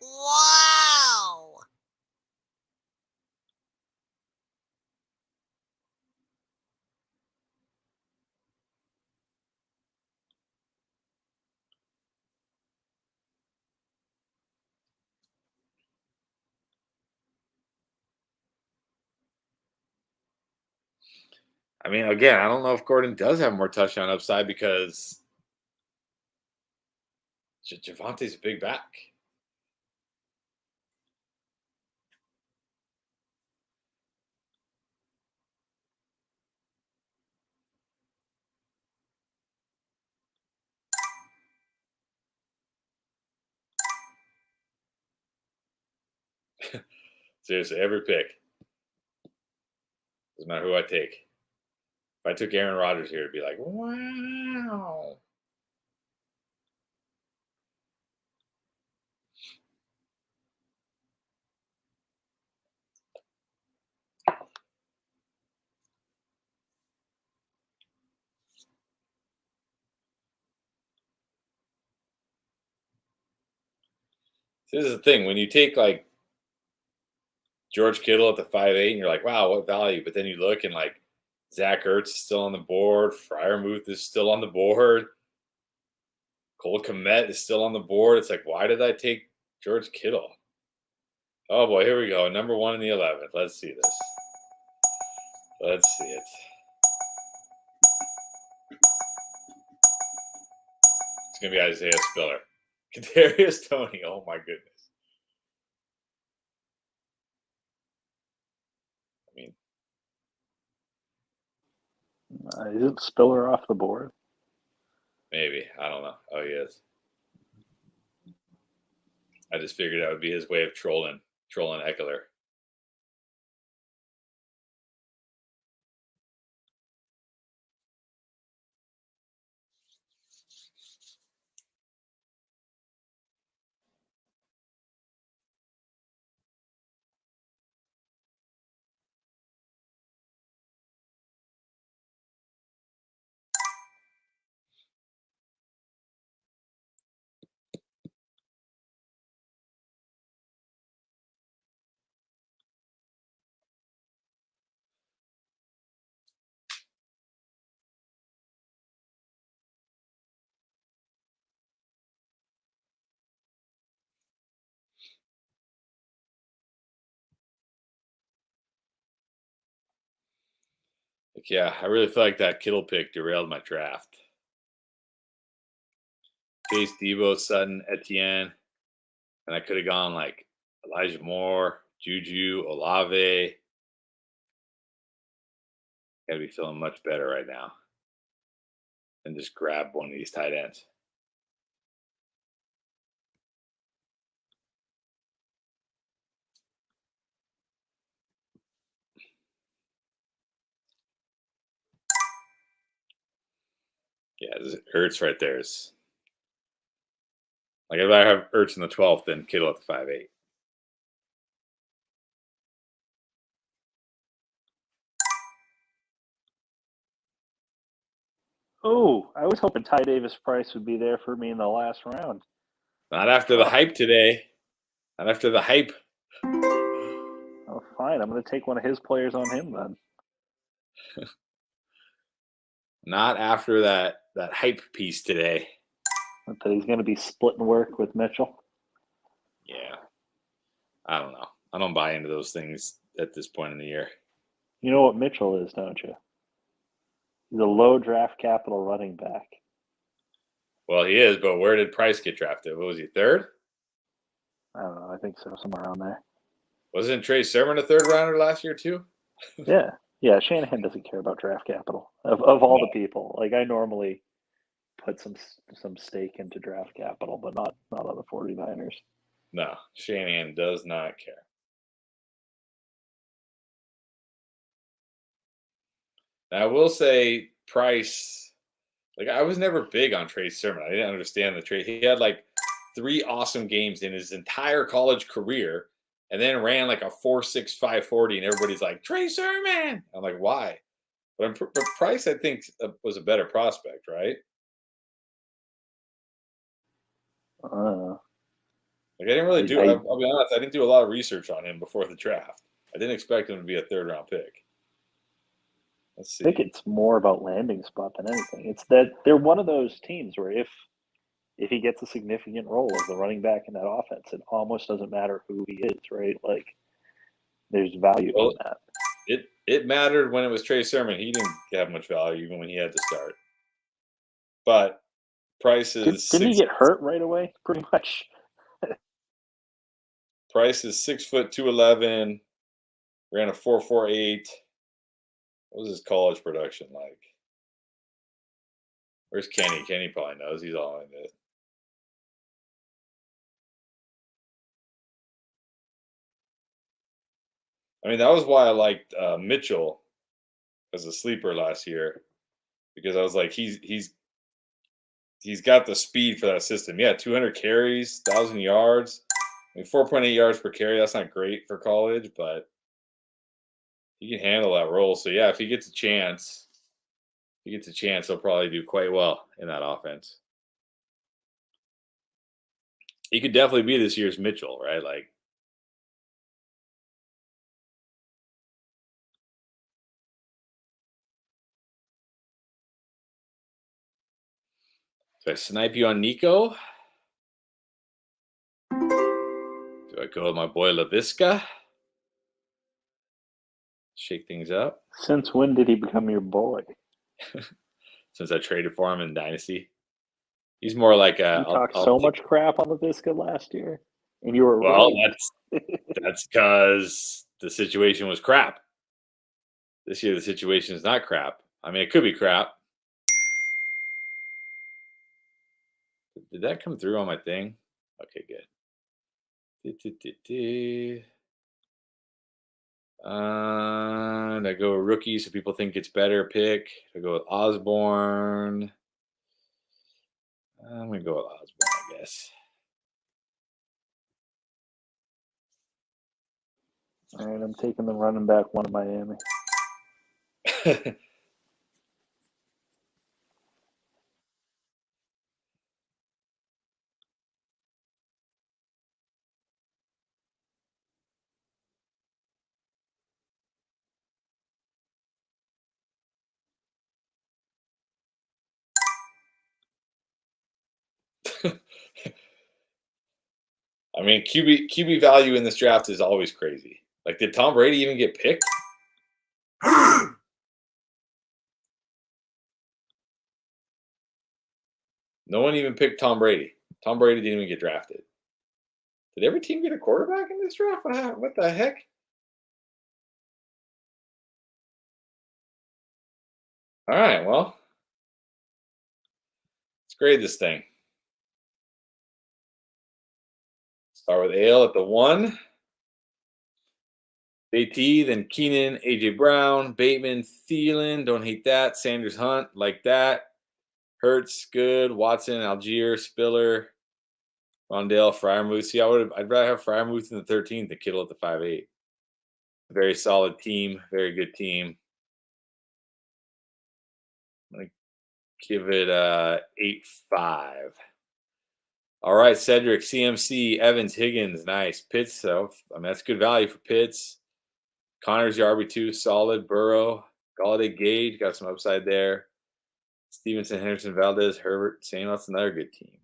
Wow. I mean, again, I don't know if Gordon does have more touchdown upside because Javante's a big back. Seriously, every pick. Doesn't matter who I take. If I took Aaron Rodgers here, it'd be like, wow. This is the thing. When you take like George Kittle at the 5'8", and you're like, wow, what value? But then you look and like Zach Ertz is still on the board. Freiermuth is still on the board. Cole Kmet is still on the board. It's like, why did I take George Kittle? Oh boy, here we go. Number 1 in the 11th. Let's see this. Let's see it. It's gonna be Isaiah Spiller. Kadarius Toney. Oh my goodness. I mean, Isn't Spiller off the board? maybe. I don't know. Oh, he is. I just figured that would be his way of trolling Eckler. Like, yeah, I really feel like that Kittle pick derailed my draft. Chase, Debo, Sutton, Etienne, and I could have gone like Elijah Moore, Juju, Olave. Got to be feeling much better right now than just grab one of these tight ends. Yeah, Ertz right there is like, I'd rather have Ertz in the 12th than Kittle at the 5'8". Oh, I was hoping Ty Davis Price would be there for me in the last round. Not after the hype today. Not after the hype. Oh, fine. I'm going to take one of his players on him then. Not after that hype piece today. That he's going to be splitting work with Mitchell. Yeah. I don't know. I don't buy into those things at this point in the year. You know what Mitchell is, don't you? He's a low draft capital running back. Well, he is, but where did Price get drafted? What was he, 3rd? I don't know. I think so, somewhere around there. Wasn't Trey Sermon a third rounder last year too? Yeah. Yeah, Shanahan doesn't care about draft capital. Of all the people, like I normally put some stake into draft capital, but not on the 49ers. No, Shanahan does not care. Now, I will say Price, like I was never big on Trey Sermon. I didn't understand the trade. He had like 3 awesome games in his entire college career and then ran like a 4.65 40 and everybody's like, Trey Sermon. I'm like, why? But Price, I think, was a better prospect, right? Like I didn't really do. I'll be honest. I didn't do a lot of research on him before the draft. I didn't expect him to be a third round pick. Let's see. I think it's more about landing spot than anything. It's that they're one of those teams where if he gets a significant role as the running back in that offense, it almost doesn't matter who he is, right? Like there's value in that. It mattered when it was Trey Sermon. He didn't have much value even when he had to start. But Price is didn't he get hurt right away? Pretty much. Price is 6 foot 211, ran a 4.48. What was his college production like? Where's Kenny? Kenny probably knows. He's all in this. I mean, that was why I liked Mitchell as a sleeper last year, because I was like, he's got the speed for that system. Yeah, 200 carries, 1,000 yards. I mean, 4.8 yards per carry. That's not great for college, but he can handle that role. So yeah, if he gets a chance, he'll probably do quite well in that offense. He could definitely be this year's Mitchell, right? Like, do I snipe you on Nico? Do I go with my boy LaVisca? Shake things up. Since when did he become your boy? Since I traded for him in Dynasty. He's more like a. You talked so much crap on LaVisca last year, and you were well. right. That's because the situation was crap. This year, the situation is not crap. I mean, it could be crap. Did that come through on my thing? Okay, good. And I go rookie, so people think it's better pick. I go with Osborne. I'm gonna go with Osborne, I guess. All right, I'm taking the running back one of Miami. I mean, QB value in this draft is always crazy. Like, did Tom Brady even get picked? No one even picked Tom Brady. Tom Brady didn't even get drafted. Did every team get a quarterback in this draft? What the heck? All right, well, let's grade this thing. Start with Ale at the 1. JT, then Keenan, AJ Brown, Bateman, Thielen, don't hate that. Sanders, Hunt, like that. Hurts, good. Watson, Algier, Spiller, Rondale, Fryermuth. See, I'd rather have Fryermuth in the 13th than Kittle at the 5.8. Very solid team, very good team. I'm gonna give it 8.5. All right, Cedric, CMC, Evans, Higgins, nice. Pitts, so I mean that's good value for Pitts. Connor's your RB2, solid. Burrow, Galladay, Gage, got some upside there. Stevenson, Henderson, Valdez, Herbert, Saint, that's another good team.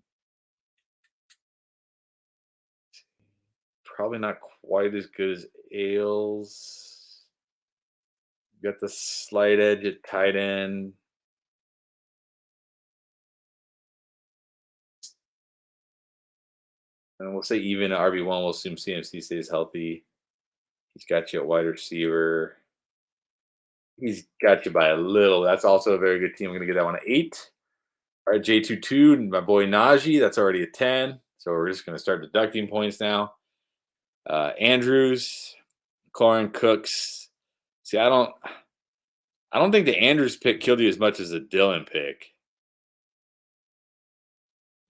Probably not quite as good as Ailes. Got the slight edge at tight end. And we'll say even at RB1, we'll assume CMC stays healthy. He's got you at wide receiver. He's got you by a little. That's also a very good team. I'm going to get that one at 8. All right, J22, my boy Najee. That's already a 10. So we're just going to start deducting points now. Andrews, Corin Cooks. See, I don't think the Andrews pick killed you as much as the Dillon pick.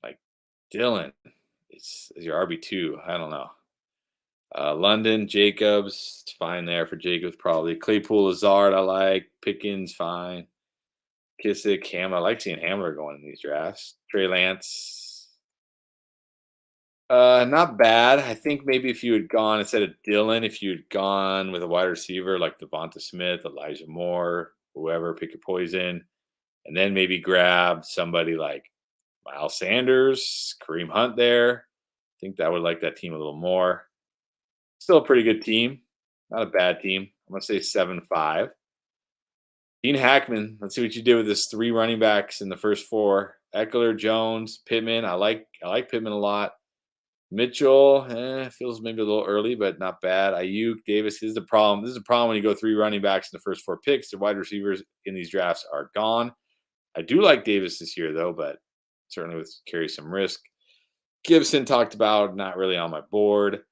Like Dillon is your RB2. I don't know. London, Jacobs, it's fine there for Jacobs probably. Claypool, Lazard, I like. Pickens, fine. Kissick, Hamler. I like seeing Hamler going in these drafts. Trey Lance. Not bad. I think maybe if you had gone instead of Dillon, if you had gone with a wide receiver like Devonta Smith, Elijah Moore, whoever, pick your poison, and then maybe grab somebody like Miles Sanders, Kareem Hunt there. I think that would like that team a little more. Still a pretty good team. Not a bad team. I'm going to say 7-5. Dean Hackman, let's see what you did with this 3 running backs in the first 4. Eckler, Jones, Pittman. I like Pittman a lot. Mitchell, feels maybe a little early, but not bad. Ayuk, Davis. This is the problem. This is the problem when you go 3 running backs in the first 4 picks. The wide receivers in these drafts are gone. I do like Davis this year, though, but certainly would carry some risk. Gibson talked about, not really on my board.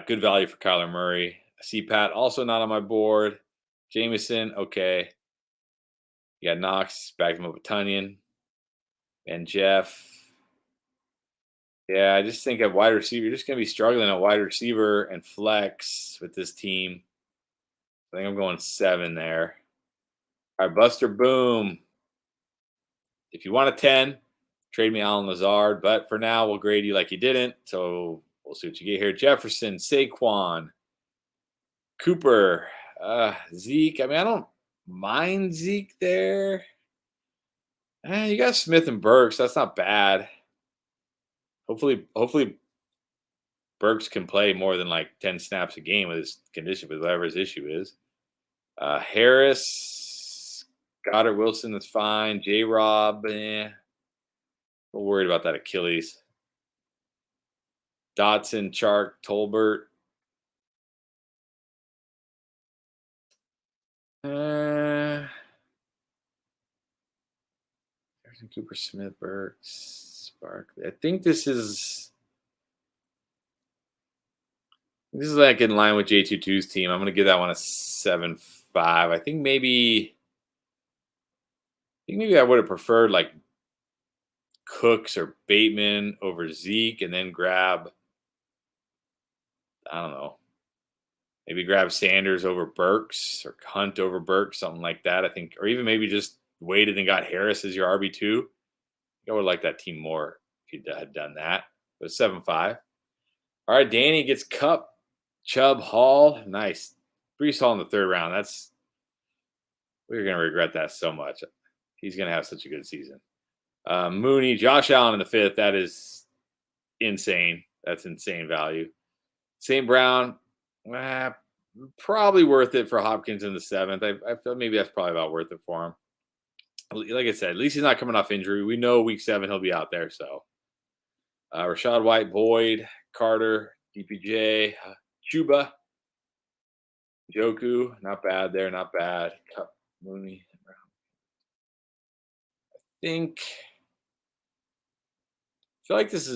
Good value for Kyler Murray. CPAT also not on my board. Jameson, okay. You got Knox, backed him up with Tunyon. And Jeff. Yeah, I just think at wide receiver, you're just going to be struggling at wide receiver and flex with this team. I think I'm going 7 there. All right, Buster Boom. If you want a 10, trade me Alan Lazard. But for now, we'll grade you like you didn't. So we'll see what you get here. Jefferson, Saquon, Cooper, Zeke. I mean, I don't mind Zeke there. You got Smith and Burks. That's not bad. Hopefully Burks can play more than like 10 snaps a game with his condition, with whatever his issue is. Harris, Goddard, Wilson, that's fine. J-Rob, we're worried about that Achilles. Dotson, Chark, Tolbert. Cooper, Smith, Burks, Barkley. I think this is like in line with J22's team. I'm going to give that one a 7-5. I think maybe I would have preferred like Cooks or Bateman over Zeke, and then grab, I don't know, maybe grab Sanders over Burks or Hunt over Burks, something like that. I think, or even maybe just waited and got Harris as your RB2. I would like that team more if you had done that. But 7-5. All right, Danny gets Cup, Chubb, Hall. Nice. Brees Hall in the 3rd round. We're going to regret that so much. He's going to have such a good season. Mooney, Josh Allen in the 5th. That is insane. That's insane value. St. Brown, probably worth it for Hopkins in the 7th. I feel maybe that's probably about worth it for him. Like I said, at least he's not coming off injury. We know week 7 he'll be out there. So Rashad White, Boyd, Carter, DPJ, Chuba, Joku, not bad there, not bad. Cup, Mooney. I feel like this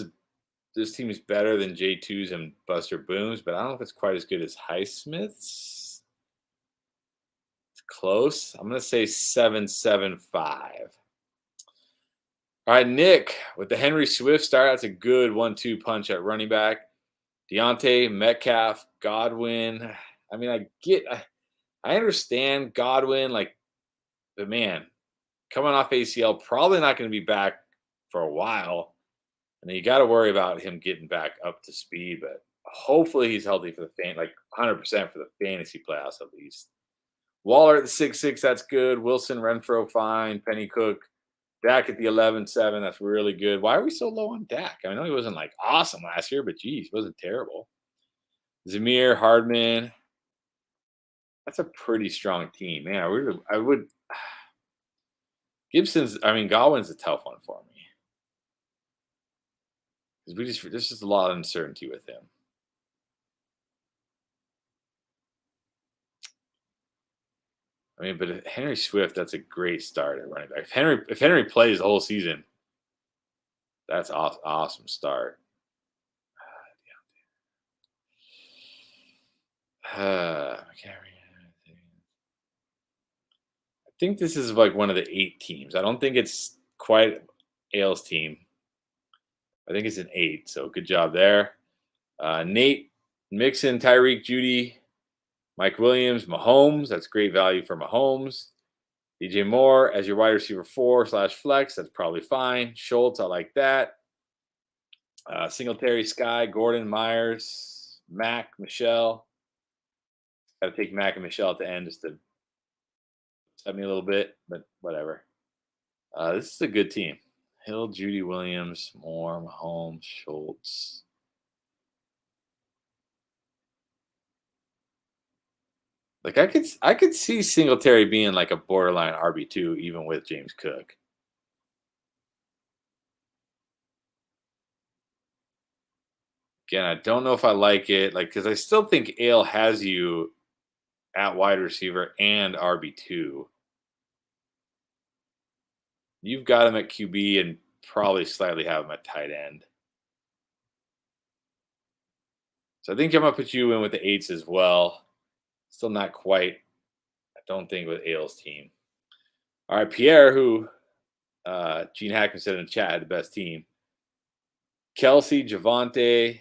team is better than J2's and Buster Booms, but I don't know if it's quite as good as Highsmith's. Close. I'm going to say 7-7-5. All right, Nick with the Henry Swift start. That's a good 1-2 punch at running back. Deontay, Metcalf, Godwin. I mean, I understand Godwin, but man, coming off ACL, probably not going to be back for a while. And then you got to worry about him getting back up to speed, but hopefully he's healthy for the 100% for the fantasy playoffs at least. Waller at the 6-6, that's good. Wilson, Renfro, fine. Penny Cook. Dak at the 11-7, that's really good. Why are we so low on Dak? I know he wasn't awesome last year, but geez, he wasn't terrible. Zamir, Hardman. That's a pretty strong team, man. I would. Godwin's a tough one for me. There's just a lot of uncertainty with him. I mean, but Henry Swift, that's a great start at running back. If Henry plays the whole season, that's awesome start. I think this is like one of the 8 teams. I don't think it's quite Ailes' team. I think it's an 8. So good job there. Nate, Mixon, Tyreek, Judy, Mike Williams, Mahomes. That's great value for Mahomes. DJ Moore as your wide receiver 4/flex. That's probably fine. Schultz, I like that. Singletary, Sky, Gordon, Myers, Mac, Michelle. Got to take Mac and Michelle at the end just to set me a little bit, but whatever. This is a good team. Hill, Judy, Williams, Moore, Mahomes, Schultz. Like I could see Singletary being like a borderline RB2 even with James Cook. Again, I don't know if I like it, like because I still think Ale has you at wide receiver and RB2. You've got him at QB and probably slightly have him at tight end. So I think I'm gonna put you in with the 8s as well. Still not quite, I don't think, with Ailes' team. All right, Pierre, who Gene Hackman said in the chat had the best team. Kelsey, Javante,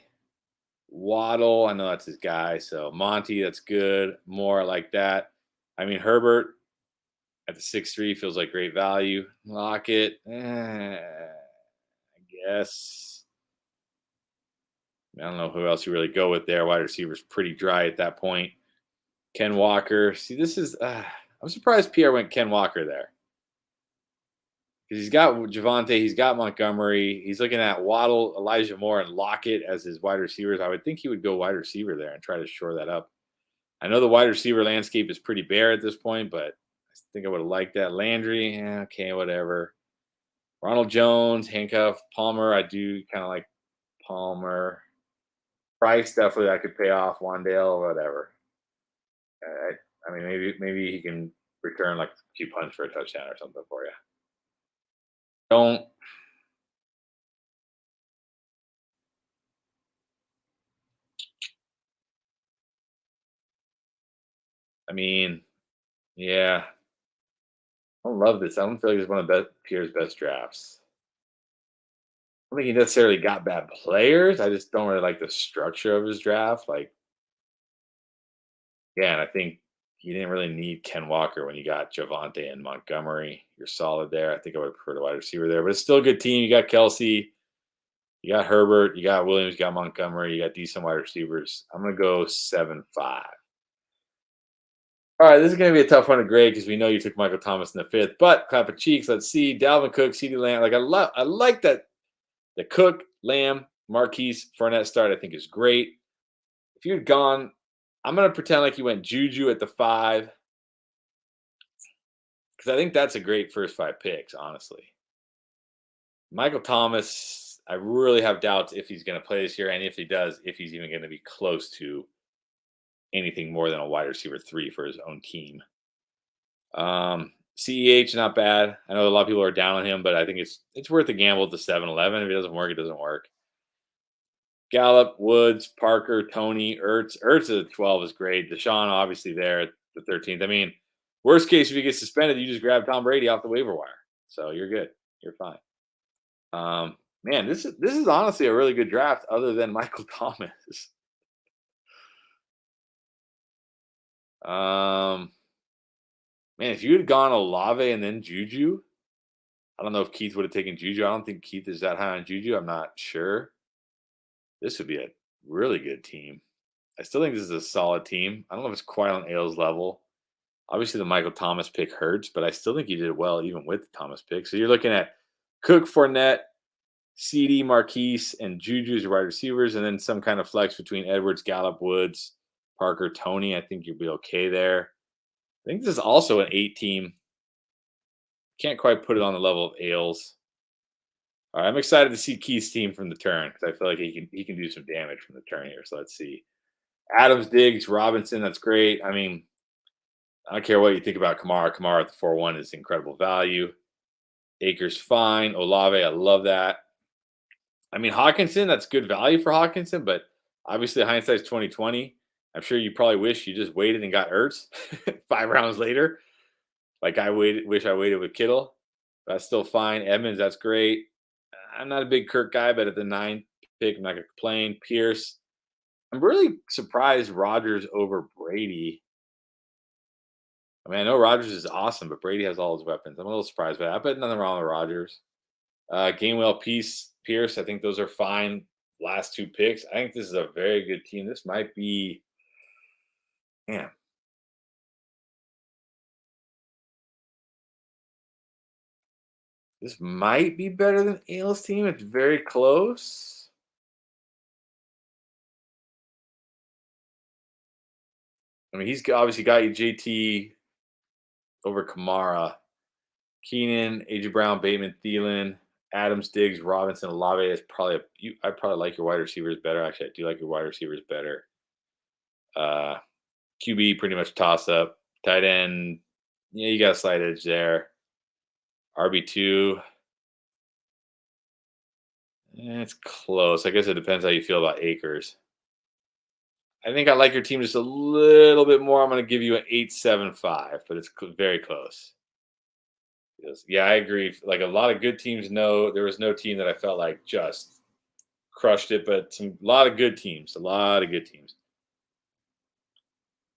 Waddle, I know that's his guy. So Monty, that's good. More like that. I mean, Herbert at the 6-3 feels like great value. Lockett, I guess. I don't know who else you really go with there. Wide receiver's pretty dry at that point. Ken Walker. See, this is, I'm surprised Pierre went Ken Walker there. Because he's got Javante, he's got Montgomery. He's looking at Waddle, Elijah Moore, and Lockett as his wide receivers. I would think he would go wide receiver there and try to shore that up. I know the wide receiver landscape is pretty bare at this point, but I think I would have liked that. Landry, okay, whatever. Ronald Jones, Handcuff, Palmer. I do kind of like Palmer. Price, definitely I could pay off. Wandale, whatever. I mean, maybe he can return like a few punts for a touchdown or something for you. Don't. I mean, yeah. I don't love this. I don't feel like it's one of Pierre's best drafts. I don't think he necessarily got bad players. I just don't really like the structure of his draft. Like, yeah, and I think he didn't really need Ken Walker when you got Javante and Montgomery. You're solid there. I think I would have preferred a wide receiver there, but it's still a good team. You got Kelsey, you got Herbert, you got Williams, you got Montgomery, you got decent wide receivers. I'm going to go 7-5. All right, this is going to be a tough one to grade because we know you took Michael Thomas in the 5th, but clap of cheeks. Let's see. Dalvin Cook, CeeDee Lamb. Like I like that the Cook, Lamb, Marquise, Fournette start, I think is great. If you had gone, I'm going to pretend like you went Juju at the 5 because I think that's a great first 5 picks, honestly. Michael Thomas, I really have doubts if he's going to play this year, and if he does, if he's even going to be close to anything more than a wide receiver 3 for his own team. CEH, not bad. I know a lot of people are down on him, but I think it's worth a gamble at the 7-11. If it doesn't work, it doesn't work. Gallup, Woods, Parker, Tony, Ertz. Ertz at the 12 is great. Deshaun obviously there at the 13th. I mean, worst case, if you get suspended, you just grab Tom Brady off the waiver wire. So you're good. You're fine. Man, this is honestly a really good draft other than Michael Thomas. Man, if you had gone Olave and then Juju, I don't know if Keith would have taken Juju. I don't think Keith is that high on Juju. I'm not sure. This would be a really good team. I still think this is a solid team. I don't know if it's quite on Ailes' level. Obviously, the Michael Thomas pick hurts, but I still think he did well even with the Thomas pick. So you're looking at Cook, Fournette, CD, Marquise, and Juju as your wide receivers, and then some kind of flex between Edwards, Gallup, Woods, Parker, Tony. I think you'll be okay there. I think this is also an 8 team. Can't quite put it on the level of Ailes. All right, I'm excited to see Keith's team from the turn because I feel like he can do some damage from the turn here. So let's see. Adams, Diggs, Robinson, that's great. I mean, I don't care what you think about Kamara. Kamara at the 4-1 is incredible value. Akers fine. Olave, I love that. I mean, Hawkinson, that's good value for Hawkinson, but obviously hindsight's 2020. I'm sure you probably wish you just waited and got Ertz 5 rounds later. Like I wish I waited with Kittle. That's still fine. Edmonds, that's great. I'm not a big Kirk guy, but at the 9th pick, I'm not gonna complain. Pierce. I'm really surprised Rodgers over Brady. I mean, I know Rodgers is awesome, but Brady has all his weapons. I'm a little surprised by that, but nothing wrong with Rodgers. Gainwell, Pierce, I think those are fine. Last 2 picks. I think this is a very good team. This might be, man. This might be better than Ayla's team. It's very close. I mean, he's obviously got you JT over Kamara, Keenan, AJ Brown, Bateman, Thielen, Adams, Diggs, Robinson, Olave is probably I probably like your wide receivers better. Actually, I do like your wide receivers better. QB pretty much toss up. Tight end, yeah, you got a slight edge there. RB2, it's close. I guess it depends how you feel about Akers. I think I like your team just a little bit more. I'm going to give you an 8.75, but it's very close. Yeah, I agree. Like a lot of good teams know there was no team that I felt like just crushed it, but a lot of good teams.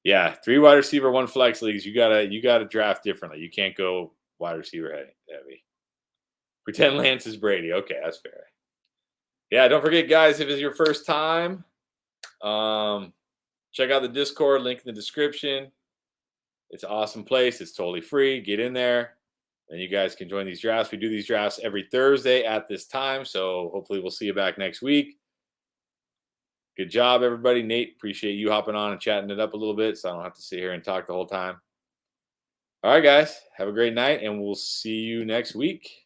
Yeah, 3 wide receiver, 1 flex leagues. You gotta draft differently. You can't go wide receiver heavy. Pretend Lance is Brady. Okay, that's fair. Yeah, don't forget, guys, if it's your first time, check out the Discord, link in the description. It's an awesome place. It's totally free. Get in there, and you guys can join these drafts. We do these drafts every Thursday at this time, so hopefully we'll see you back next week. Good job, everybody. Nate, appreciate you hopping on and chatting it up a little bit so I don't have to sit here and talk the whole time. All right, guys, have a great night, and we'll see you next week.